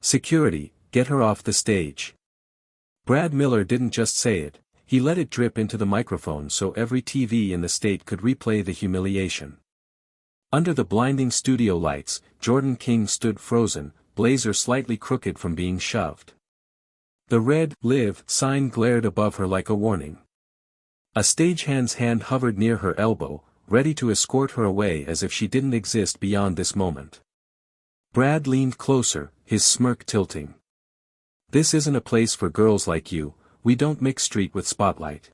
"Security, get her off the stage." Brad Miller didn't just say it, he let it drip into the microphone so every TV in the state could replay the humiliation. Under the blinding studio lights, Jordan King stood frozen, blazer slightly crooked from being shoved. The red "Live" sign glared above her like a warning. A stagehand's hand hovered near her elbow, ready to escort her away as if she didn't exist beyond this moment. Brad leaned closer, his smirk tilting. "This isn't a place for girls like you, we don't mix street with spotlight."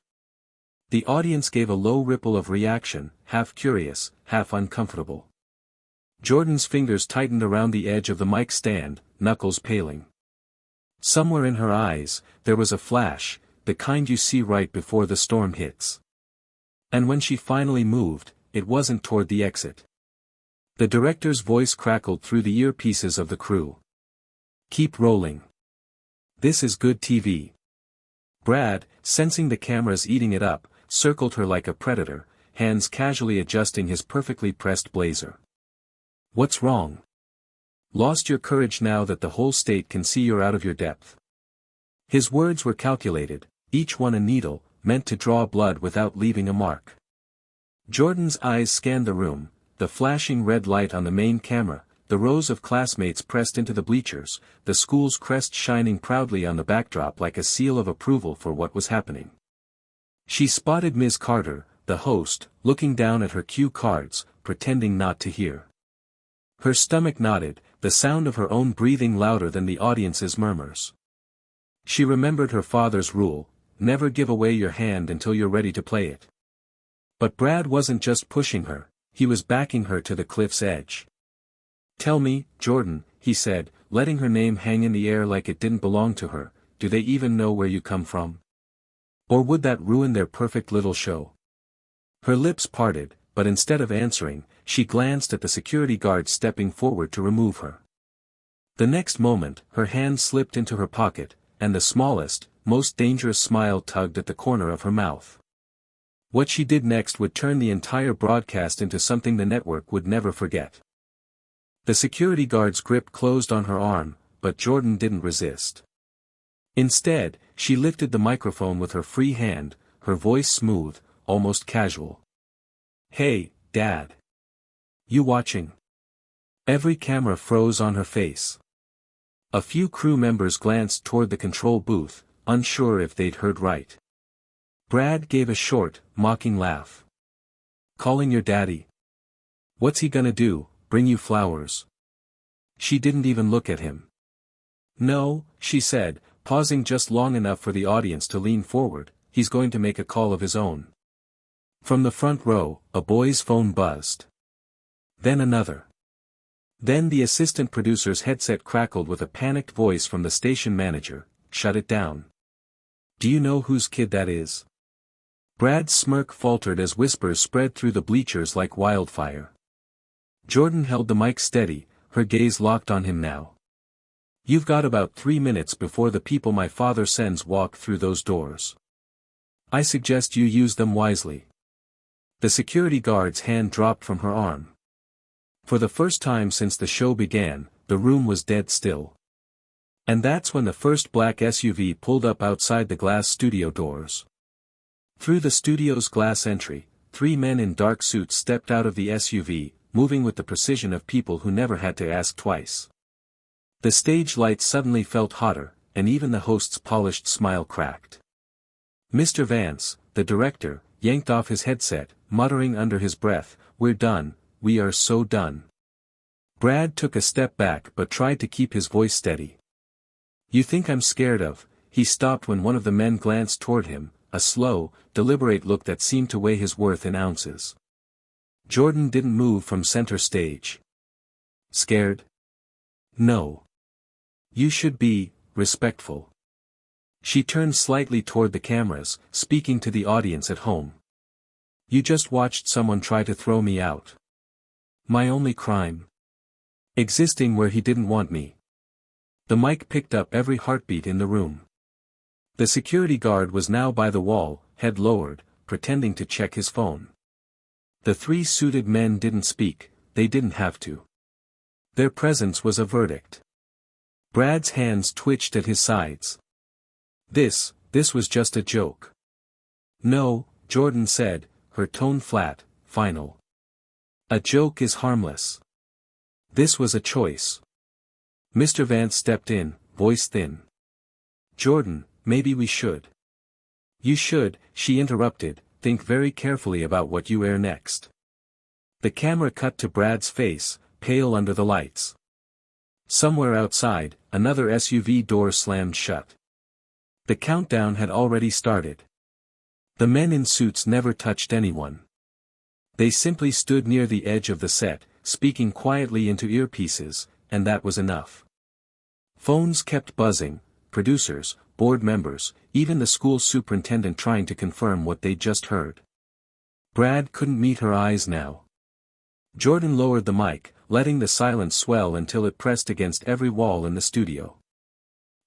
The audience gave a low ripple of reaction, half curious, half uncomfortable. Jordan's fingers tightened around the edge of the mic stand, knuckles paling. Somewhere in her eyes, there was a flash, the kind you see right before the storm hits. And when she finally moved, it wasn't toward the exit. The director's voice crackled through the earpieces of the crew. "Keep rolling. This is good TV." Brad, sensing the cameras eating it up, circled her like a predator, hands casually adjusting his perfectly pressed blazer. "What's wrong? Lost your courage now that the whole state can see you're out of your depth?" His words were calculated, each one a needle, meant to draw blood without leaving a mark. Jordan's eyes scanned the room, the flashing red light on the main camera, the rows of classmates pressed into the bleachers, the school's crest shining proudly on the backdrop like a seal of approval for what was happening. She spotted Ms. Carter, the host, looking down at her cue cards, pretending not to hear. Her stomach knotted, the sound of her own breathing louder than the audience's murmurs. She remembered her father's rule, never give away your hand until you're ready to play it. But Brad wasn't just pushing her, he was backing her to the cliff's edge. "Tell me, Jordan," he said, letting her name hang in the air like it didn't belong to her, "do they even know where you come from? Or would that ruin their perfect little show?" Her lips parted, but instead of answering, she glanced at the security guard stepping forward to remove her. The next moment, her hand slipped into her pocket, and the smallest, most dangerous smile tugged at the corner of her mouth. What she did next would turn the entire broadcast into something the network would never forget. The security guard's grip closed on her arm, but Jordan didn't resist. Instead, she lifted the microphone with her free hand, her voice smooth, almost casual. "Hey, Dad. You watching?" Every camera froze on her face. A few crew members glanced toward the control booth, unsure if they'd heard right. Brad gave a short, mocking laugh. "Calling your daddy? What's he gonna do, bring you flowers?" She didn't even look at him. "No," she said, pausing just long enough for the audience to lean forward, "he's going to make a call of his own." From the front row, a boy's phone buzzed. Then another. Then the assistant producer's headset crackled with a panicked voice from the station manager, "Shut it down. Do you know whose kid that is?" Brad's smirk faltered as whispers spread through the bleachers like wildfire. Jordan held the mic steady, her gaze locked on him now. "You've got about 3 minutes before the people my father sends walk through those doors. I suggest you use them wisely." The security guard's hand dropped from her arm. For the first time since the show began, the room was dead still. And that's when the first black SUV pulled up outside the glass studio doors. Through the studio's glass entry, 3 men in dark suits stepped out of the SUV, moving with the precision of people who never had to ask twice. The stage lights suddenly felt hotter, and even the host's polished smile cracked. Mr. Vance, the director, yanked off his headset, muttering under his breath, "We're done, we are so done." Brad took a step back but tried to keep his voice steady. "You think I'm scared of?" He stopped when one of the men glanced toward him, a slow, deliberate look that seemed to weigh his worth in ounces. Jordan didn't move from center stage. "Scared? No. You should be respectful." She turned slightly toward the cameras, speaking to the audience at home. "You just watched someone try to throw me out. My only crime? Existing where he didn't want me." The mic picked up every heartbeat in the room. The security guard was now by the wall, head lowered, pretending to check his phone. The 3 suited men didn't speak, they didn't have to. Their presence was a verdict. Brad's hands twitched at his sides. This was just a joke. No, Jordan said, her tone flat, final. A joke is harmless. This was a choice. Mr. Vance stepped in, voice thin. Jordan, maybe we should. You should, she interrupted, think very carefully about what you air next. The camera cut to Brad's face, pale under the lights. Somewhere outside, another SUV door slammed shut. The countdown had already started. The men in suits never touched anyone. They simply stood near the edge of the set, speaking quietly into earpieces, and that was enough. Phones kept buzzing, producers, board members, even the school superintendent trying to confirm what they'd just heard. Brad couldn't meet her eyes now. Jordan lowered the mic, letting the silence swell until it pressed against every wall in the studio.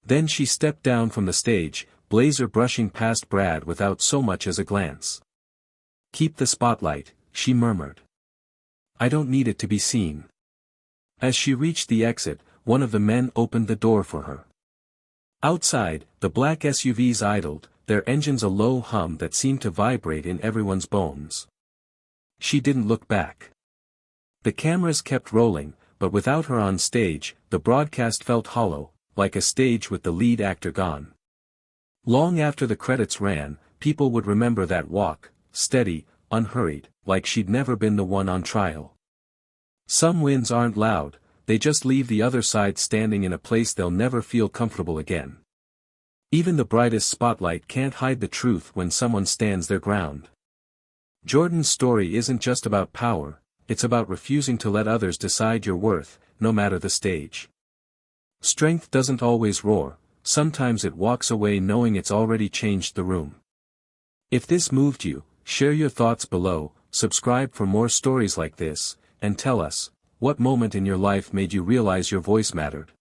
Then she stepped down from the stage, blazer brushing past Brad without so much as a glance. Keep the spotlight, she murmured. I don't need it to be seen. As she reached the exit, one of the men opened the door for her. Outside, the black SUVs idled, their engines a low hum that seemed to vibrate in everyone's bones. She didn't look back. The cameras kept rolling, but without her on stage, the broadcast felt hollow, like a stage with the lead actor gone. Long after the credits ran, people would remember that walk, steady, unhurried, like she'd never been the one on trial. Some wins aren't loud, they just leave the other side standing in a place they'll never feel comfortable again. Even the brightest spotlight can't hide the truth when someone stands their ground. Jordan's story isn't just about power, it's about refusing to let others decide your worth, no matter the stage. Strength doesn't always roar, sometimes it walks away knowing it's already changed the room. If this moved you, share your thoughts below, subscribe for more stories like this, and tell us, what moment in your life made you realize your voice mattered?